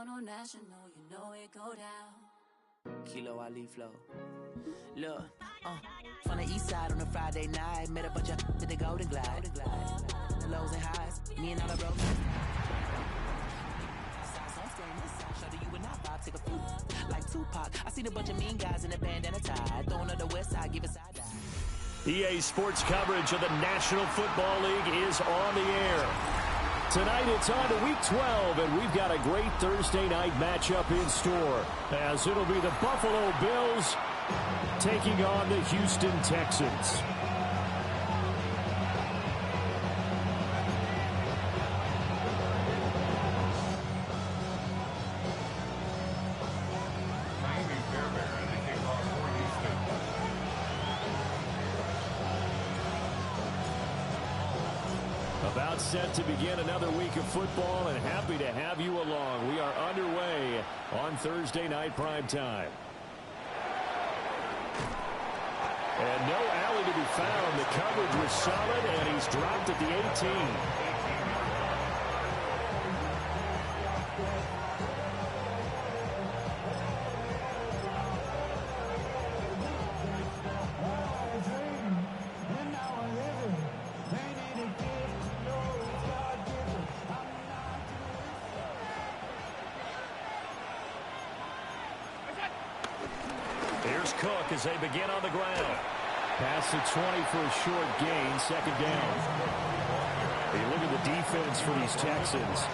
no national, you know it go down. Kilo Ali flow. Look, from the east side on a Friday night, met a bunch of at the Golden Glide. The lows and highs, me and all the bros. Shorty, you and I vibe, take a few like Tupac. I seen a bunch of mean guys in a bandana tie, throwing up the west side, give a side eye. EA Sports coverage of the National Football League is on the air. Tonight it's on to Week 12, and we've got a great Thursday night matchup in store, as it'll be the Buffalo Bills taking on the Houston Texans. About set to begin another week of football, and happy to have you along. We are underway on Thursday night primetime. And no alley to be found. The coverage was solid, and he's dropped at the 18. Here's Cook as they begin on the ground. Past the 20 for a short gain, second down. Hey, look at the defense for these Texans.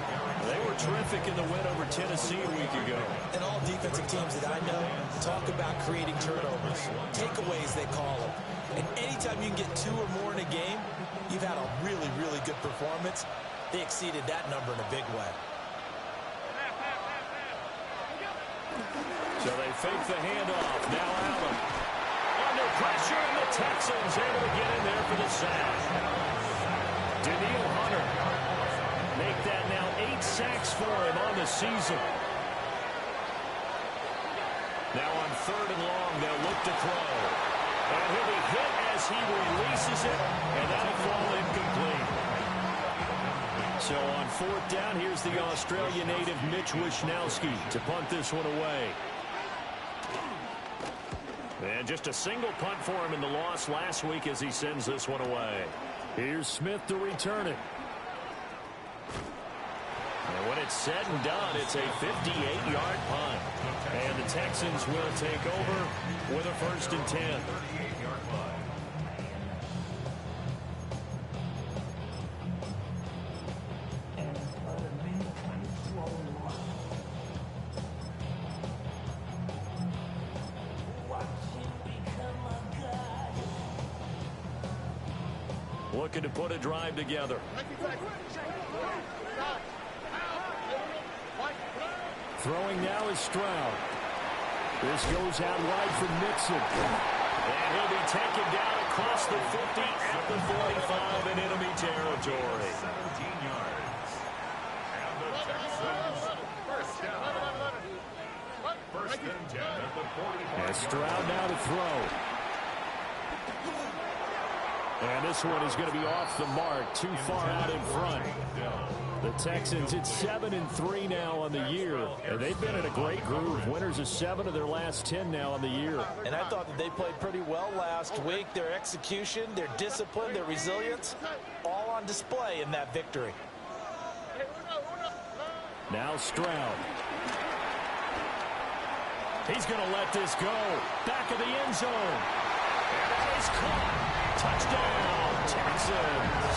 They were terrific in the win over Tennessee a week ago. And all defensive teams that I know talk about creating turnovers. Takeaways, they call them. And anytime you can get 2 or more in a game, you've had a really, really good performance. They exceeded that number in a big way. So they fake the handoff. Now Allen. Under pressure, and the Texans able to get in there for the sack. Daniil Hunter. Make that now 8 sacks for him on the season. Now on 3rd and long, they'll look to throw. And he'll be hit as he releases it, and that'll fall incomplete. So on 4th down, here's the Australia native Mitch Wishnowsky to punt this one away. And just a single punt for him in the loss last week as he sends this one away. Here's Smith to return it. And when it's said and done, it's a 58-yard punt. And the Texans will take over with a 1st and 10. Looking to put a drive together. Throwing now is Stroud. This goes out wide from Mixon. And he'll be taken down across the 50 at the 45 in enemy territory. 17 yards. And the Texans first down. 1st and 10 at the 45. And Stroud now to throw. And this one is going to be off the mark, too far out in front. The Texans, it's 7-3 now on the year. And they've been in a great groove. Winners of 7 of their last 10 now on the year. And I thought that they played pretty well last week. Their execution, their discipline, their resilience, all on display in that victory. Now Stroud. He's going to let this go. Back of the end zone. And that is caught. Touchdown, Texans.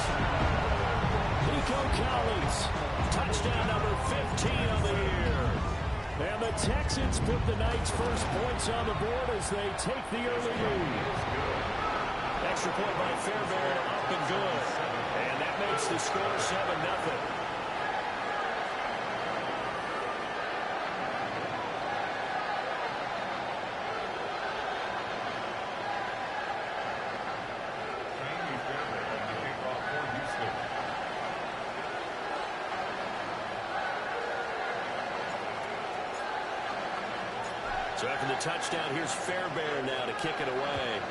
Nico Collins, touchdown number 15 on the year. And the Texans put the night's first points on the board as they take the early lead. Extra point by Fairbairn, up and good. And that makes the score 7-0. So after the touchdown, here's Fairbairn now to kick it away.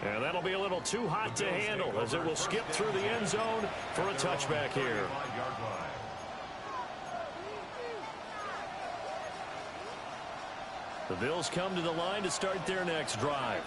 And that'll be a little too hot to handle as it will skip through the end zone for a touchback here. The Bills come to the line to start their next drive.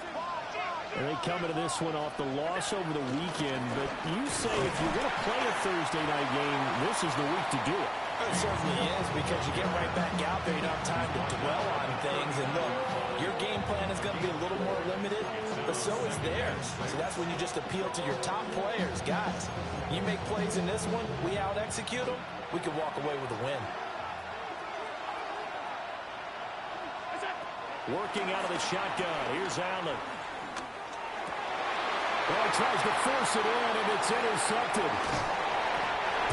And they come into this one off the loss over the weekend. But you say if you're going to play a Thursday night game, this is the week to do it. It certainly is, because you get right back out there. You don't have time to dwell on things. And look, your game plan is going to be a little more limited, but so is theirs. So that's when you just appeal to your top players. Guys, you make plays in this one, we out-execute them, we can walk away with a win. Working out of the shotgun. Here's Allen. Well, he tries to force it in, and it's intercepted.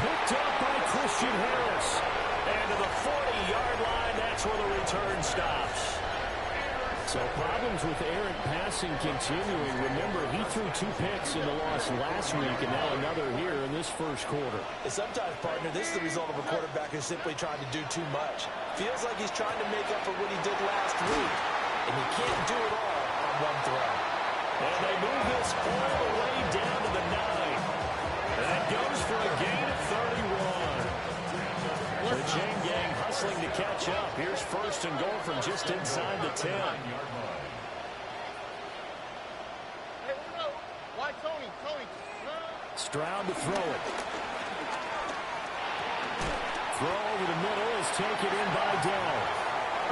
Picked up by Christian Harris. And to the 40-yard line, that's where the return stops. So problems with errant passing continuing. Remember, he threw 2 picks in the loss last week, and now another here in this first quarter. And sometimes, partner, this is the result of a quarterback who's simply trying to do too much. Feels like he's trying to make up for what he did last week, and you can't do it all on one throw. And they move this all the way down to the 9. And that goes for a gain of 31. The chain gang hustling to catch up. Here's first and goal from just inside the 10. Stroud to throw it. Throw over the middle is taken in by Dell.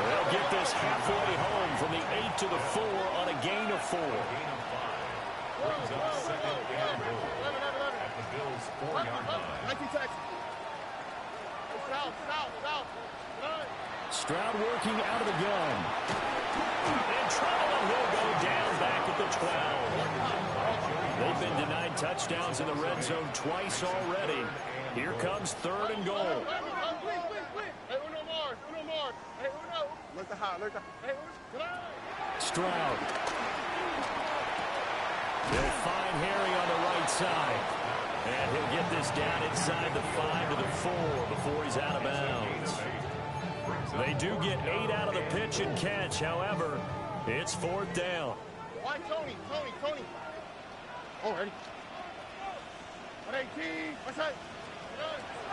They'll get this halfway home from the 8 to the 4 on a gain of 4. Stroud working out of the gun. And trouble, and he'll go down back at the 12. They've been denied touchdowns in the red zone twice already. Here comes third and goal. Stroud. They'll find Harry on the right side. And he'll get this down inside the 5 to the 4 before he's out of bounds. They do get 8 out of the pitch and catch. However, it's 4th down. Why Tony? Oh, ready.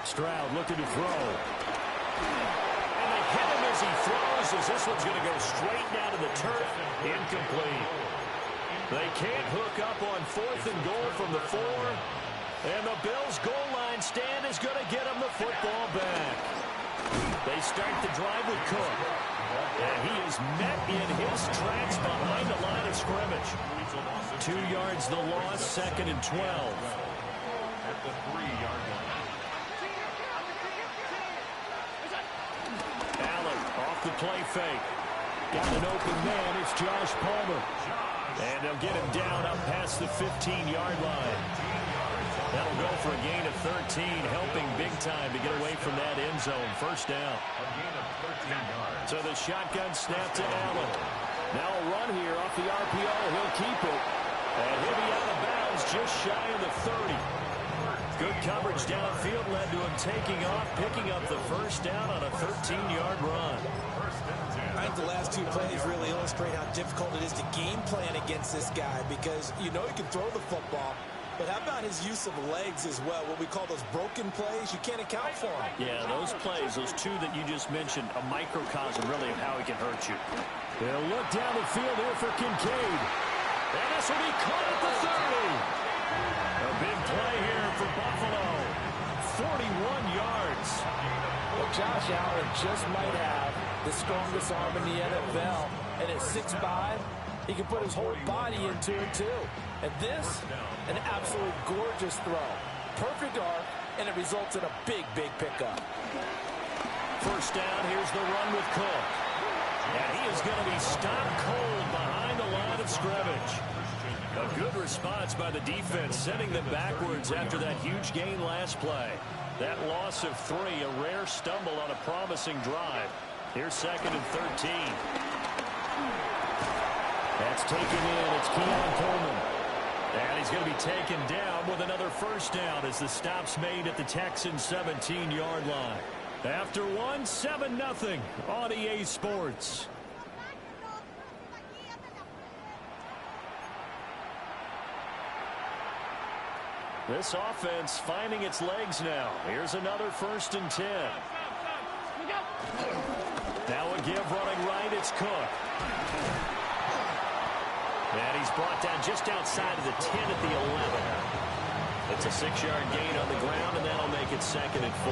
Stroud looking to throw. And they hit him as he throws, as this one's going to go straight down to the turf. Incomplete. They can't hook up on 4th and goal from the 4. And the Bills' goal line stand is going to get them the football back. They start the drive with Cook. And he is met in his tracks behind the line of scrimmage. 2 yards the loss, 2nd and 12. At the 3-yard line. Allen off the play fake. Got an open man. It's Josh Palmer. And they'll get him down up past the 15-yard line. That'll go for a gain of 13, helping big time to get away from that end zone. First down. A gain of 13 yards. So the shotgun snap to Allen. Now a run here off the RPO. He'll keep it. And he'll be out of bounds just shy of the 30. Good coverage downfield led to him taking off, picking up the first down on a 13-yard run. I think the last 2 plays really illustrate how difficult it is to game plan against this guy, because you know he can throw the football, but how about his use of legs as well? What we call those broken plays, you can't account for them. Yeah, those plays, those 2 that you just mentioned, a microcosm really of how he can hurt you. They'll look down the field here for Kincaid. And this will be caught at the 30. A big play here for Buffalo. 41 yards. Well, Josh Allen just might have the strongest arm in the NFL. And at 6'5", he can put his whole body into it, too. And this, an absolute gorgeous throw. Perfect arc, and it results in a big, big pickup. First down, here's the run with Cook. And he is going to be stopped cold behind the line of scrimmage. A good response by the defense, sending them backwards after that huge gain last play. That loss of 3, a rare stumble on a promising drive. Here's 2nd and 13. That's taken in. It's Keon Coleman. And he's going to be taken down with another first down as the stop's made at the Texans' 17-yard line. After 1, 7-0 on EA Sports. This offense finding its legs now. Here's another 1st and 10. Now a give running right. It's Cook. And he's brought down just outside of the 10 at the 11. It's a 6-yard gain on the ground, and that'll make it 2nd and 4.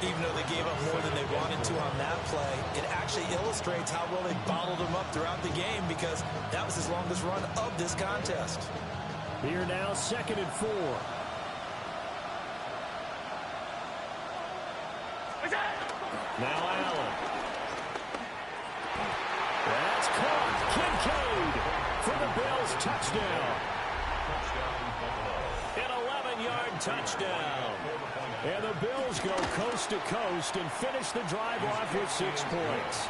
Even though they gave up more than they wanted to on that play, it actually illustrates how well they bottled them up throughout the game, because that was his longest run of this contest. Here now, 2nd and 4. Now Allen. That's caught. Kincaid for the Bills. Touchdown. An 11-yard touchdown. And the Bills go coast to coast and finish the drive off with 6 points.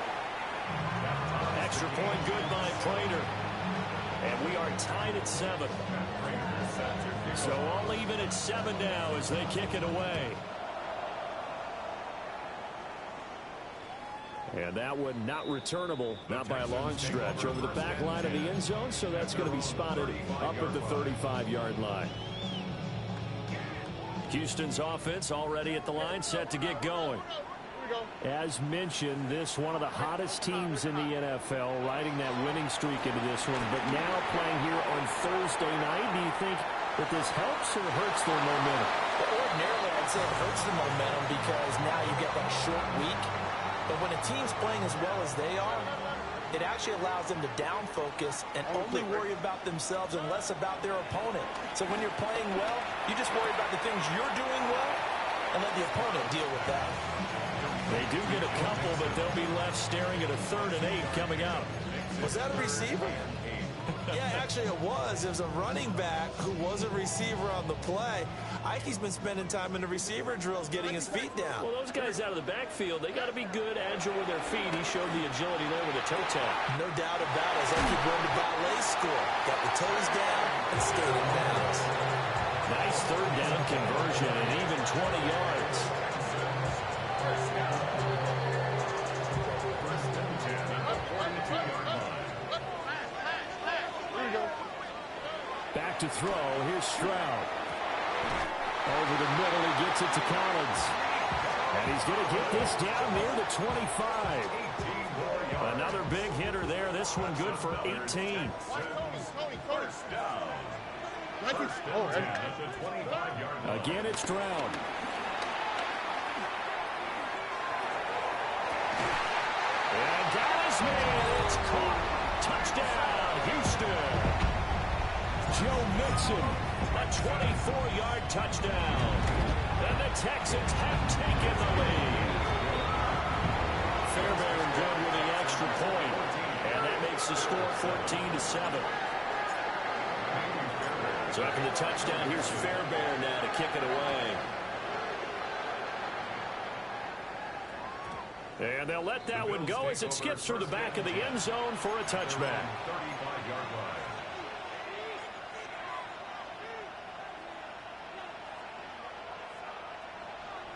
Extra point good by Prater. And we are tied at 7. So all even at 7 now as they kick it away. And that one not returnable, not by a long stretch, over the back line of the end zone, so that's going to be spotted up at the 35-yard line. Houston's offense already at the line, set to get going. As mentioned, this one of the hottest teams in the NFL, riding that winning streak into this one, but now playing here on Thursday night. Do you think that this helps or hurts their momentum? Well, ordinarily, I'd say it hurts the momentum because now you get that short week. But when a team's playing as well as they are, it actually allows them to down focus and only worry about themselves and less about their opponent. So when you're playing well, you just worry about the things you're doing well and let the opponent deal with that. They do get a couple, but they'll be left staring at a 3rd and 8 coming up. Was that a receiver? Yeah, actually it was. It was a running back who was a receiver on the play. Ike's been spending time in the receiver drills getting his feet down. Well, those guys out of the backfield, they got to be good, agile with their feet. He showed the agility there with a toe tap. No doubt about it. As Ike won the ballet school. Got the toes down and stayed in bounds. Nice 3rd down conversion and even 20 yards. Back to throw. Here's Stroud. Over the middle, he gets it to Collins. And he's going to get this down near the 25. Another big hitter there. This one good for 18. Again, it's Stroud. And got his man. It's caught. Touchdown, Houston. Joe Mixon, a 24-yard touchdown. And the Texans have taken the lead. Fairbairn good with the extra point. And that makes the score 14-7. So after the touchdown, here's Fairbairn now to kick it away. And they'll let that one go as it skips through the back of the end zone for a touchback.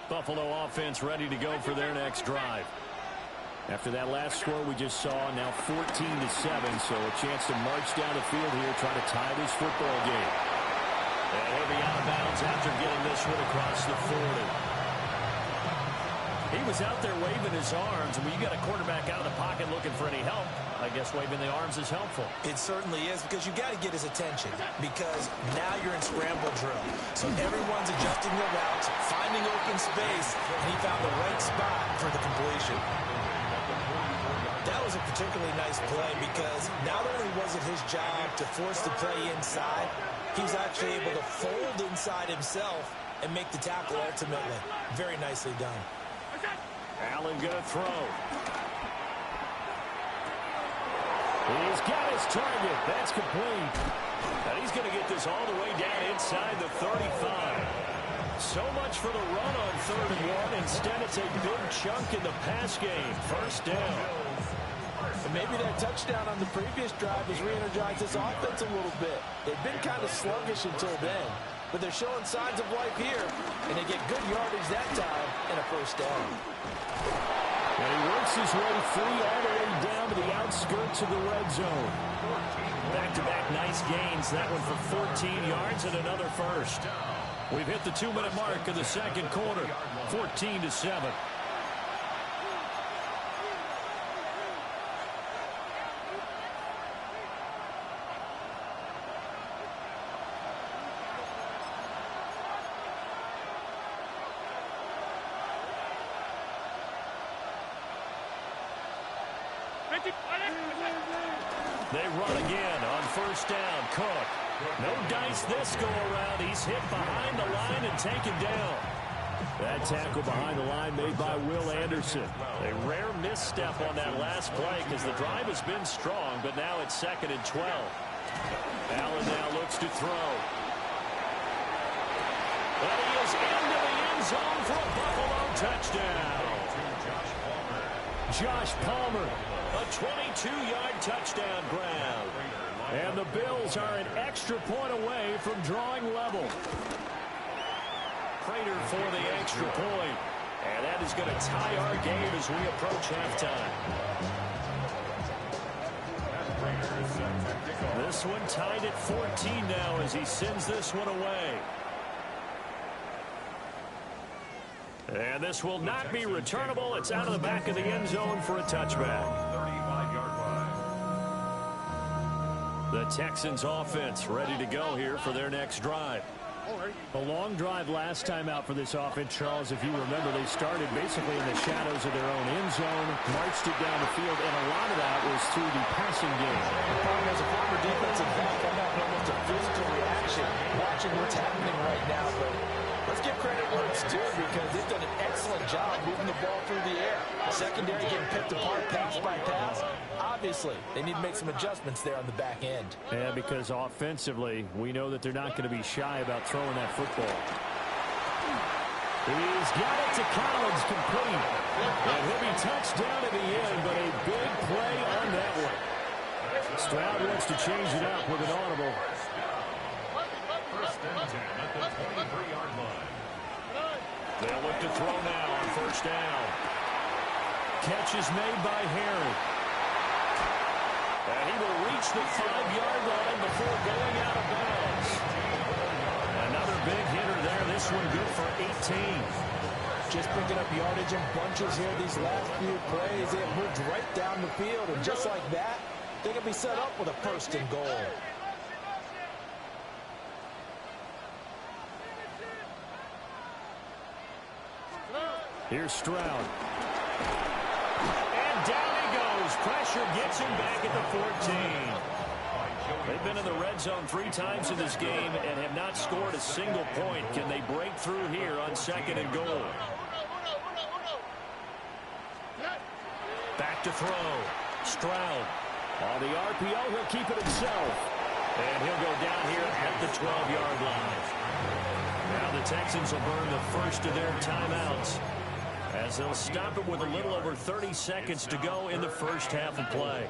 Buffalo offense ready to go for their next drive. After that last score we just saw, now 14-7, so a chance to march down the field here, try to tie this football game. And he'll be out of bounds after getting this one across the 40. He was out there waving his arms, and when you got a quarterback out of the pocket looking for any help, I guess waving the arms is helpful. It certainly is, because you got to get his attention, because now you're in scramble drill. So everyone's adjusting their routes, finding open space, and he found the right spot for the completion. That was a particularly nice play, because not only was it his job to force the play inside, he was actually able to fold inside himself and make the tackle ultimately. Very nicely done. Allen gonna throw. He's got his target. That's complete. And he's gonna get this all the way down inside the 35. So much for the run on 3rd and 1. Instead, it's a big chunk in the pass game. First down. And maybe that touchdown on the previous drive has re-energized this offense a little bit. They've been kind of sluggish until then, but they're showing signs of life here, and they get good yardage that time and a first down. And he works his way free all the way down to the outskirts of the red zone. Back-to-back nice gains. That one for 14 yards and another first. We've hit the 2-minute mark of the second quarter. 14-7. They run again on first down. Cook. No dice this go-around. He's hit behind the line and taken down. That tackle behind the line made by Will Anderson. A rare misstep on that last play because the drive has been strong, but now it's 2nd and 12. Allen now looks to throw. And he is into the end zone for a Buffalo touchdown. Josh Palmer, a 22-yard touchdown grab. And the Bills are an extra point away from drawing level. Prater for the extra point. And that is going to tie our game as we approach halftime. This one tied at 14 now as he sends this one away. And this will not be returnable. It's out of the back of the end zone for a touchback. 35-yard line. The Texans offense ready to go here for their next drive. A long drive last time out for this offense, Charles. If you remember, they started basically in the shadows of their own end zone, marched it down the field, and a lot of that was through the passing game. As a former defensive back, I'm having almost a physical reaction watching what's happening right now. But let's give credit where it's due because they've done an excellent job moving the ball through the air. Secondary getting picked apart pass by pass. Obviously, they need to make some adjustments there on the back end. Yeah, because offensively, we know that they're not going to be shy about throwing that football. He's got it to Collins, complete. And he'll be touched down at the end, but a big play on that one. Stroud wants to change it up with an audible. First and 10 at the 23-yard line. They'll look to throw now on first down. Catch is made by Harry. And he will reach the 5-yard line before going out of bounds. Another big hitter there. This one good for 18. Just picking up yardage in bunches here these last few plays. They have moved right down the field, and just like that, they can be set up with a first and goal. Here's Stroud. And down he goes. Pressure gets him back at the 14. They've been in the red zone 3 times in this game and have not scored a single point. Can they break through here on 2nd and goal? Back to throw. Stroud. On the RPO, he'll keep it himself. And he'll go down here at the 12-yard line. Now the Texans will burn the first of their timeouts as they'll stop it with a little over 30 seconds to go in the first half of play.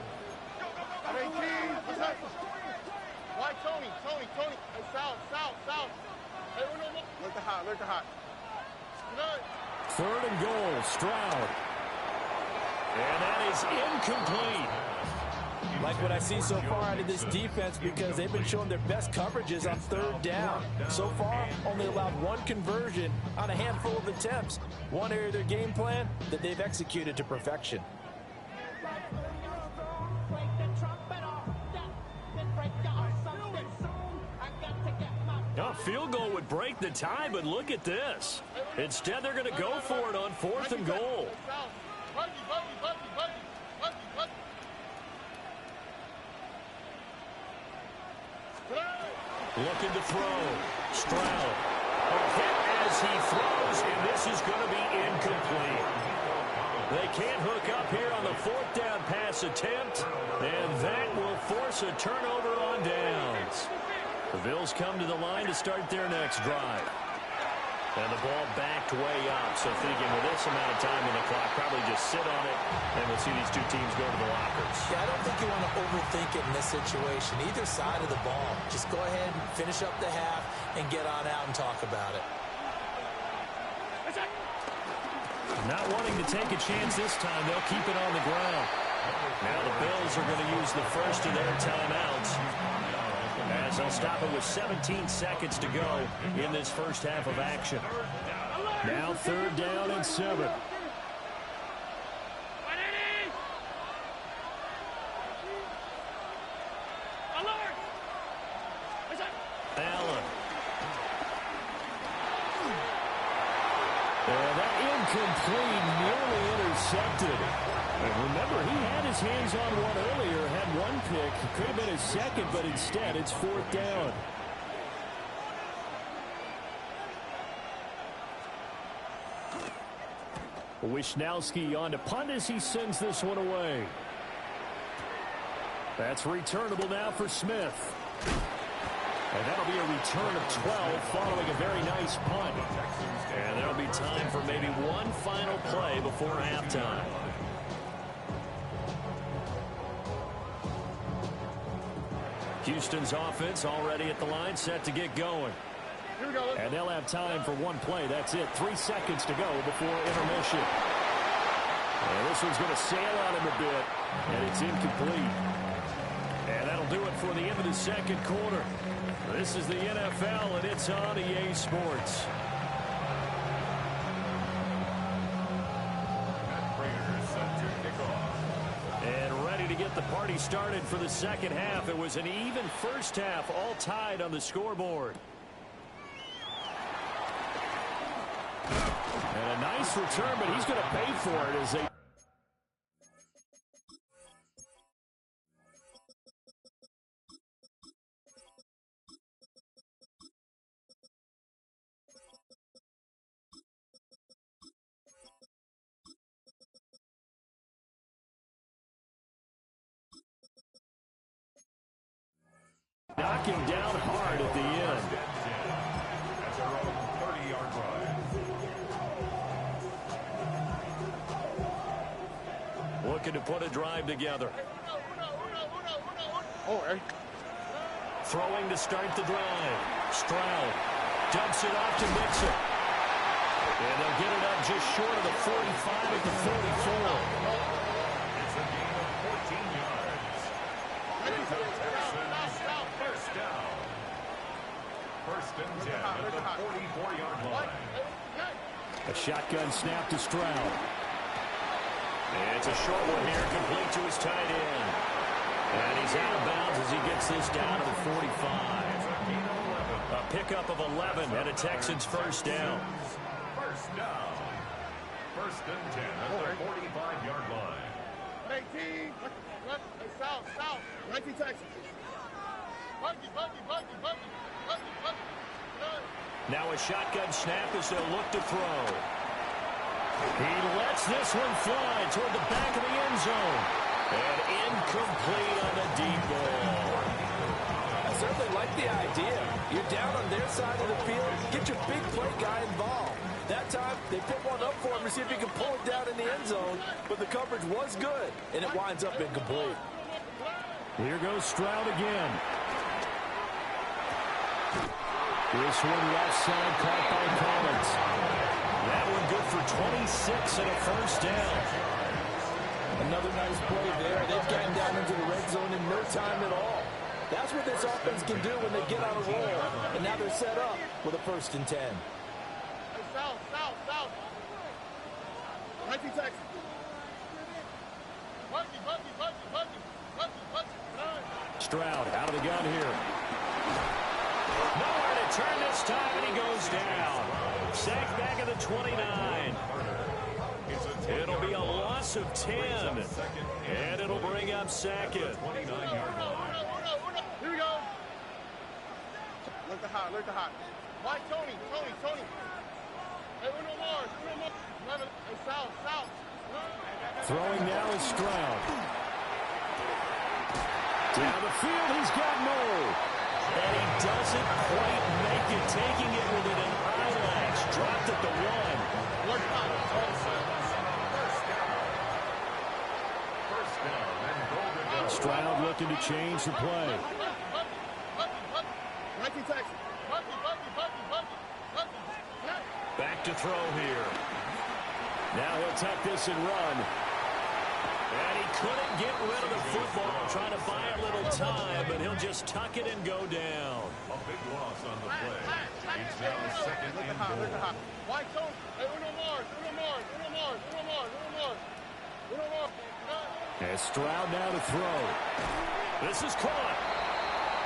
Why Tony? Hey, South. Hey, no. Look the hot. Third and goal, Stroud. And that is incomplete. Like what I see so far out of this defense because they've been showing their best coverages on 3rd down. So far, only allowed 1 conversion on a handful of attempts. One area of their game plan that they've executed to perfection. A field goal would break the tie, but look at this. Instead, they're going to go for it on 4th and goal. Looking to throw. Stroud. A hit as he throws, and this is going to be incomplete. They can't hook up here on the 4th down pass attempt, and that will force a turnover on downs. The Bills come to the line to start their next drive. And the ball backed way up, so thinking with this amount of time on the clock, probably just sit on it, and we'll see these two teams go to the lockers. Yeah, I don't think you want to overthink it in this situation. Either side of the ball. Just go ahead and finish up the half and get on out and talk about it. Not wanting to take a chance this time, they'll keep it on the ground. Now the Bills are going to use the first of their timeouts, as they'll stop it with 17 seconds to go in this first half of action. Now 3rd down and 7. Allen. And that incomplete, nearly intercepted. And Remember, he had his hands on one earlier, had one pick. It could have been his second, but instead it's 4th down. Wishnowski on to punt as he sends this one away. That's returnable now for Smith. And that'll be a return of 12 following a very nice punt. And there'll be time for maybe one final play before halftime. Houston's offense already at the line, set to get going. Here we go. And they'll have time for one play. That's it. 3 seconds to go before intermission. And this one's going to sail on him a bit, and it's incomplete. And that'll do it for the end of the second quarter. This is the NFL, and it's on EA Sports. And ready to get the party started for the second half. It was an even first half, all tied on the scoreboard. And a nice return, but he's going to pay for it as they... knock him down hard at the end. At their own 30-yard line. Looking to put a drive together. Oh, Eric. Throwing to start the drive. Stroud dumps it off to Mixon. And they'll get it up just short of the 45 at the 44. It's a gain of 14 yards. First down. First and 10 at the 44-yard line. A shotgun snap to Stroud. And it's a short one here, complete to his tight end. And he's out of bounds as he gets this down to the 45. A pickup of 11 and a Texans first down. First down. First and 10 at the 45-yard line. 19. South. 19 Texans. Buggy. Now a shotgun snap as they'll look to throw. He lets this one fly toward the back of the end zone. And incomplete on the deep ball. I certainly like the idea. You're down on their side of the field. Get your big play guy involved. That time, they put one up for him to see if he can pull it down in the end zone. But the coverage was good, and it winds up incomplete. Here goes Stroud again. This one left side caught by Collins. That one good for 26 and a first down. Another nice play there. They've gotten down into the red zone in no time at all. That's what this offense can do when they get on a roll. And now they're set up with a 1st and 10. South. 19 Texans. Buggy. Stroud out of the gun here. Nowhere to turn this time, and he goes down. Sacked back at the 29. It'll be a loss of 10. And it'll bring up second. 29-yard line. Here we go. Look the hot. Why, Tony. Hey, Uno more. Hey, South. Throwing now is Stroud. Down the field, he's got Moore. And he doesn't quite make it, taking it within an eyelash. Dropped at the 1. First down and goal to go. Stroud looking to change the play. 19 Texans. Back to throw here. Now he'll tuck this and run. And he couldn't get rid of the football, trying to buy a little time, but he'll just tuck it and go down. A big loss on the play. It's now second and goal. Why, Tony? Hey, Uno more. As Stroud now to throw. This is caught.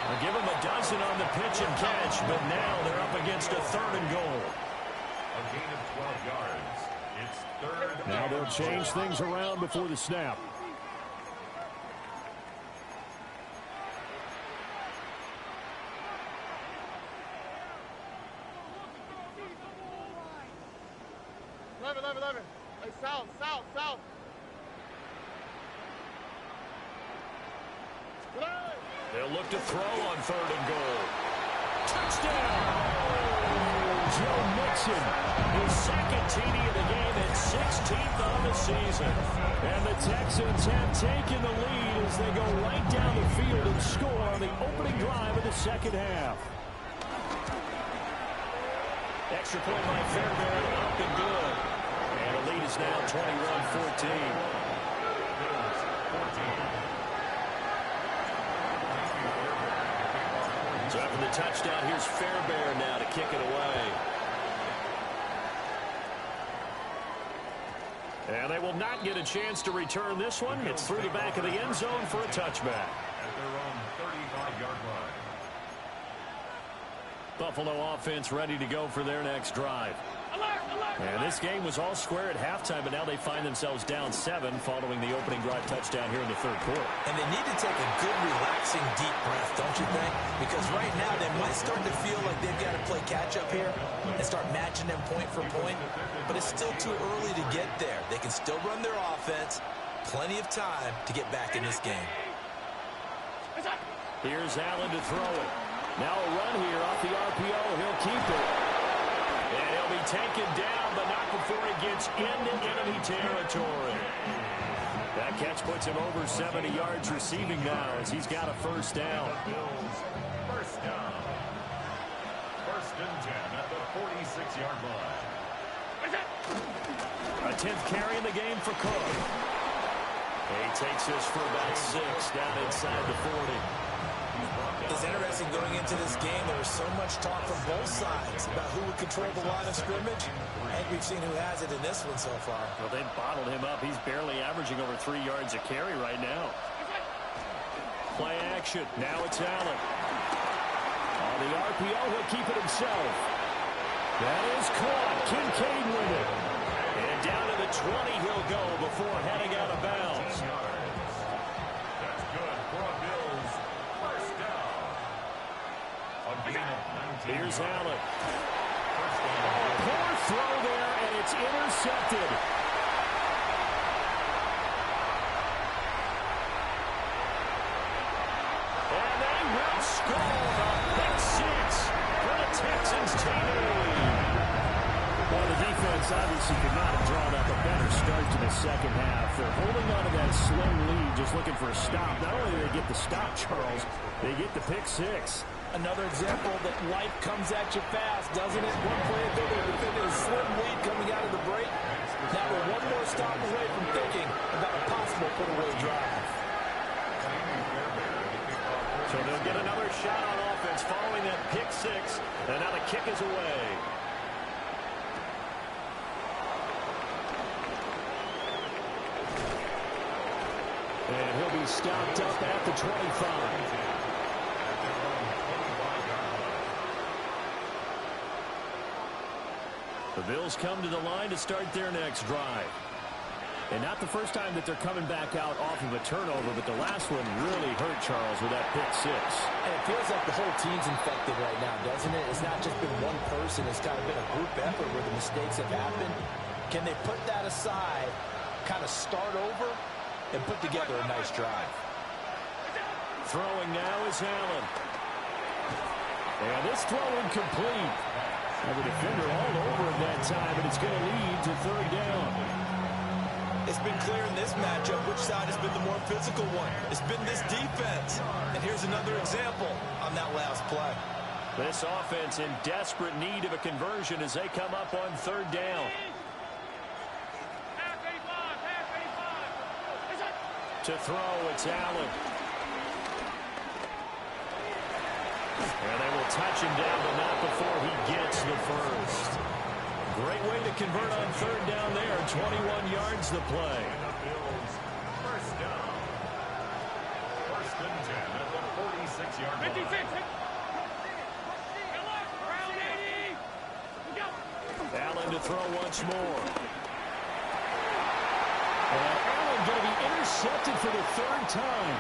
They'll give him a dozen on the pitch and catch, but now they're up against a 3rd and goal. A gain of 12 yards. It's third. Now they'll change things around before the snap. Hey, south. They'll look to throw on 3rd and goal. Touchdown! Joe Mixon, his second TD of the game and 16th on the season. And the Texans have taken the lead as they go right down the field and score on the opening drive of the second half. Extra point by Fairbairn, up and good. And the lead is now 21-14. So after the touchdown, here's Fairbairn now to kick it away. And they will not get a chance to return this one. It's through the back of the end zone for a touchback. At their own 35-yard line. Buffalo offense ready to go for their next drive. And this game was all square at halftime, but now they find themselves down 7 following the opening drive touchdown here in the 3rd quarter. And they need to take a good, relaxing, deep breath, don't you think? Because right now they might start to feel like they've got to play catch-up here and start matching them point for point. But it's still too early to get there. They can still run their offense. Plenty of time to get back in this game. Here's Allen to throw it. Now a run here off the RPO. He'll keep it. And he'll be taken down, but not before he gets into enemy territory. That catch puts him over 70 yards receiving now as he's got a first down. First down. 1st and 10 at the 46-yard line. A 10th carry in the game for Cook. He takes this for about 6 down inside the 40. It's interesting going into this game. There was so much talk from both sides about who would control the line of scrimmage. I think we've seen who has it in this one so far. Well, they've bottled him up. He's barely averaging over 3 yards a carry right now. Play action. Now it's Allen. On the RPO, he'll keep it himself. That is caught. Kincaid with it. And down to the 20 he'll go before heading out of bounds. That's good for a Bills. First down. A gain of 19. Here's Allen. Poor throw there, and it's intercepted. And they will score a big 6 for the Texans team. Well, the defense obviously could not have drawn up a better start to the second half. They're holding on to that slow lead, just looking for a stop. Not only do they get the stop, Charles, they get the pick 6. Another example that life comes at you fast, doesn't it? One play ago, they were thinking a slim lead coming out of the break. Now we're one more stop away from thinking about a possible put-away drive. So they'll get another shot on offense following that pick 6, and now the kick is away. And he'll be stopped up at the 25. The Bills come to the line to start their next drive. And not the first time that they're coming back out off of a turnover, but the last one really hurt Charles with that pick 6. And it feels like the whole team's infected right now, doesn't it? It's not just been one person. It's kind of been a group effort where the mistakes have happened. Can they put that aside, kind of start over, and put together a nice drive? Throwing now is Allen. And this throw incomplete. Now the defender all over him that time, and it's going to lead to 3rd down. It's been clear in this matchup which side has been the more physical one. It's been this defense. And here's another example on that last play. This offense in desperate need of a conversion as they come up on 3rd down. To throw, it's Allen. And they will touch him down, but not before he gets the first. Great way to convert on 3rd down there. 21 yards the play. First down. 1st and 10 at the 46-yard line. Allen to throw once more. intercepted for the third time.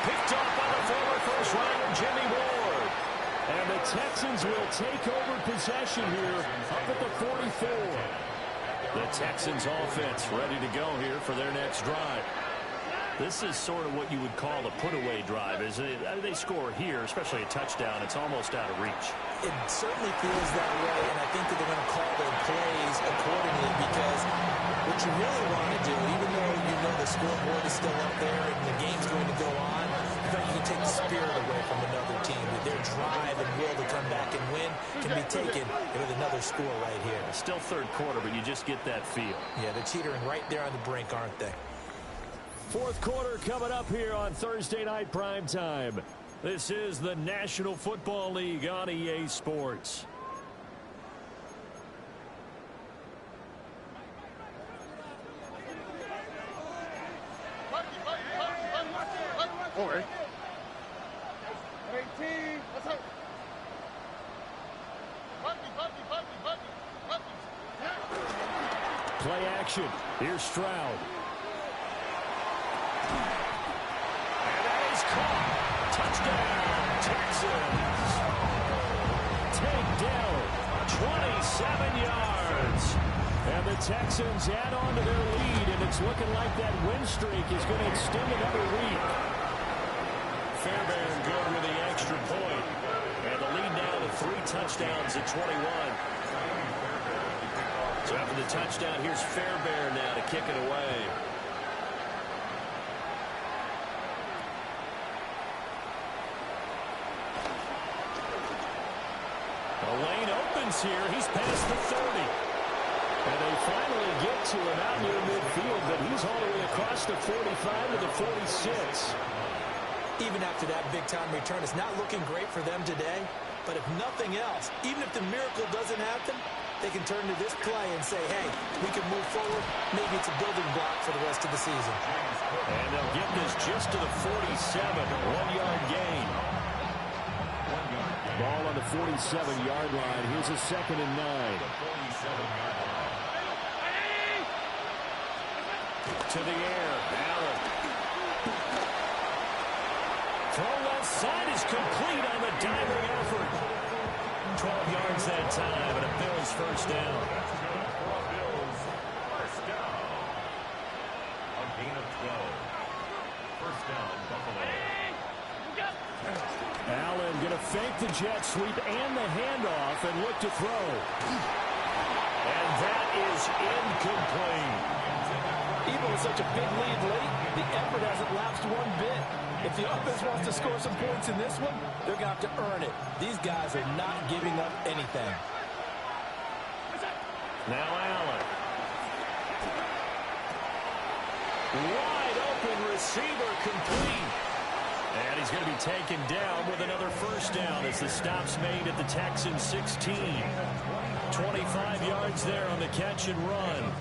Picked off by the former first-rounder Jimmy Ward. And the Texans will take over possession here up at the 44. The Texans offense ready to go here for their next drive. This is sort of what you would call a put-away drive, isn't it? They score here, especially a touchdown. It's almost out of reach. It certainly feels that way, and I think that they're going to call their plays accordingly because what you really want to do, even though you know the scoreboard is still up there and the game's going to go on, in fact, you can take the spirit away from another team. Their drive and will to come back and win can be taken with another score right here. Still third quarter, but you just get that feel. Yeah, they're teetering right there on the brink, aren't they? Fourth quarter coming up here on Thursday Night Primetime. This is the National Football League on EA Sports. Over. 18. What's up? Play action. Here's Stroud. And that is caught. Touchdown, Texans. Take down 27 yards. And the Texans add on to their lead, and it's looking like that win streak is going to extend another week. Fairbairn good with the extra point. And the lead now to 3 touchdowns at 21. So after the touchdown, here's Fairbairn now to kick it away. The lane opens here. He's past the 30. And they finally get to him out near midfield, but he's all the way across the 45 to the 46. Even after that big-time return, it's not looking great for them today. But if nothing else, even if the miracle doesn't happen, they can turn to this play and say, hey, we can move forward. Maybe it's a building block for the rest of the season. And they'll get this just to the 47, 1-yard gain. Ball on the 47-yard line. Here's a 2nd and 9. To the air, Allen. Throw left side is complete on the diving effort. 12 yards that time, and a Bills first down. Bills first down. A gain of 12. First down, Buffalo. Allen going to fake the jet sweep and the handoff and look to throw. And that is incomplete. Even with such a big lead late, the effort hasn't lapsed one bit. If the offense wants to score some points in this one, they're going to have to earn it. These guys are not giving up anything. Now Allen. Wide open receiver complete. And he's going to be taken down with another first down as the stop's made at the Texans 16. 25 yards there on the catch and run.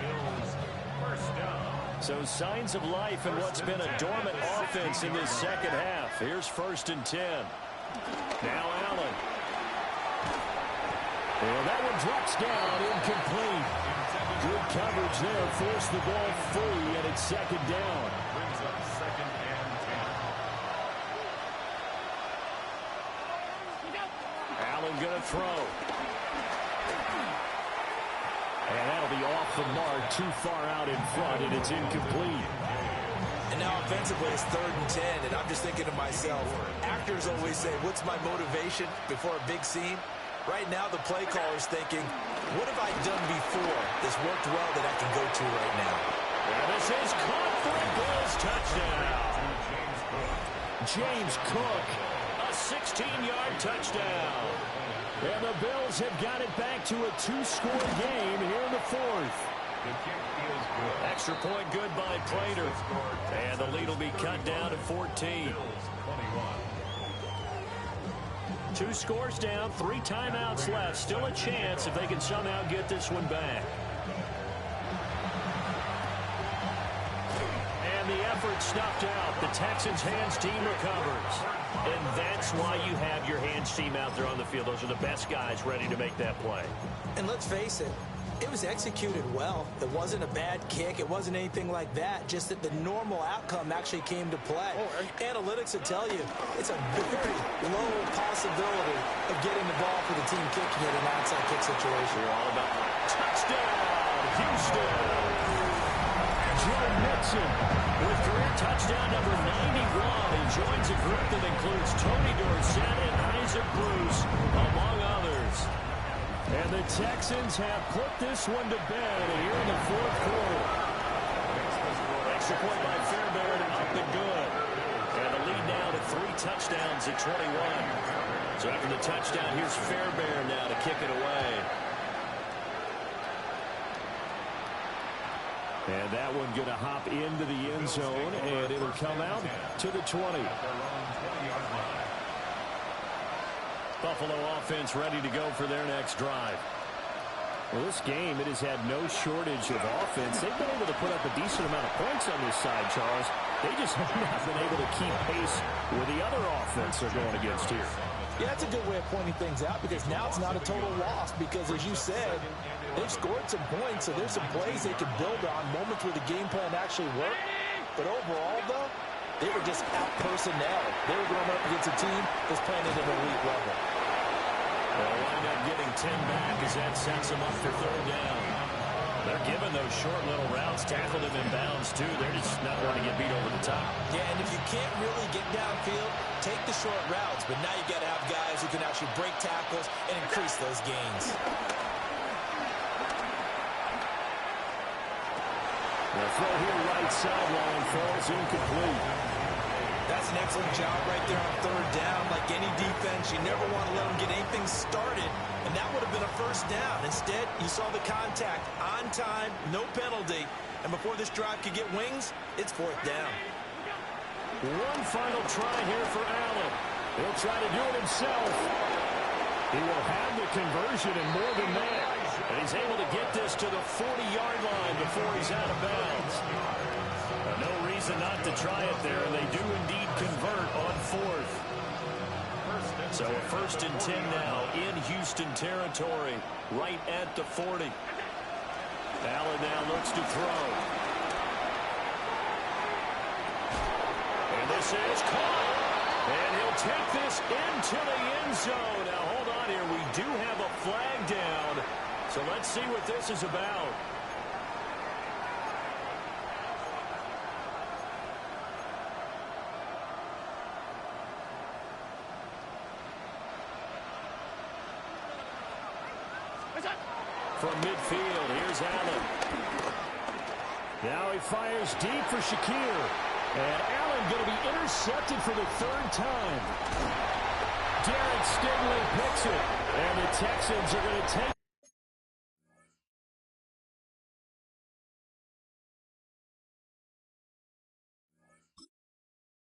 So signs of life in what's been a dormant offense in this second half. Here's 1st and 10. Now Allen. Well, that one drops down, incomplete. Good coverage there, forced the ball free, and it's 2nd down. Brings up 2nd and 10. Allen gonna throw. And that'll be off the mark, too far out in front, and it's incomplete. And now offensively, it's 3rd and 10, and I'm just thinking to myself, actors always say, what's my motivation before a big scene? Right now, the play caller's thinking, what have I done before this worked well that I can go to right now? And this is caught for a Bills touchdown. James Cook, a 16-yard touchdown. And the Bills have got it back to a 2-score game here in the 4th. The kick feels good. Extra point good by Prater. And the lead will be cut down to 14. Bills 21. 2 scores down, 3 timeouts left. Still a chance if they can somehow get this one back. And the effort snuffed out. The Texans' hands team recovers. And that's why you have your hands team out there on the field. Those are the best guys ready to make that play. And let's face it, It was executed well. It wasn't a bad kick. It wasn't anything like that. Just that the normal outcome actually came to play. Analytics will tell you it's a very low possibility of getting the ball for the team kicking it in an onside kick situation. We're all about touchdown, Houston. Joe Mixon with career touchdown number 91. He joins a group that includes Tony Dorsett and Isaac Bruce, among others. And the Texans have put this one to bed here in the fourth quarter. Extra point by Fairbairn, up and good. And the lead now to 3 touchdowns at 21. So after the touchdown, here's Fairbairn now to kick it away. And that one going to hop into the end zone, and it'll come out to the 20. Buffalo offense ready to go for their next drive. Well, this game, it has had no shortage of offense. They've been able to put up a decent amount of points on this side, Charles. They just have not been able to keep pace with the other offense they're going against here. Yeah, that's a good way of pointing things out because now it's not a total loss because, as you said, they've scored some points, so there's some plays they can build on, moments where the game plan actually worked. But overall, though, they were just out-personnel. They were going up against a team that's playing at an elite level. They'll wind up getting 10 back as that sets them up for third down. They're giving those short little routes, tackled them in bounds, too. They're just not wanting to get beat over the top. Yeah, and if you can't really get downfield, take the short routes. But now you got to have guys who can actually break tackles and increase those gains. The throw here right sideline falls incomplete. That's an excellent job right there on third down. Like any defense, you never want to let them get anything started, and that would have been a first down. Instead, you saw the contact on time, no penalty, and before this drive could get wings, it's fourth down. One final try here for Allen. He'll try to do it himself. He will have the conversion and more than that. And he's able to get this to the 40-yard line before he's out of bounds. No reason not to try it there, and they do indeed convert on fourth. So a 1st and 10 now in Houston territory, right at the 40. Allen now looks to throw. And this is caught. And he'll take this into the end zone. Now, hold on here. We do have a flag down. So let's see what this is about. From midfield, here's Allen. Now he fires deep for Shakir. And Allen going to be intercepted for the 3rd time. Derek Stingley picks it. And the Texans are going to take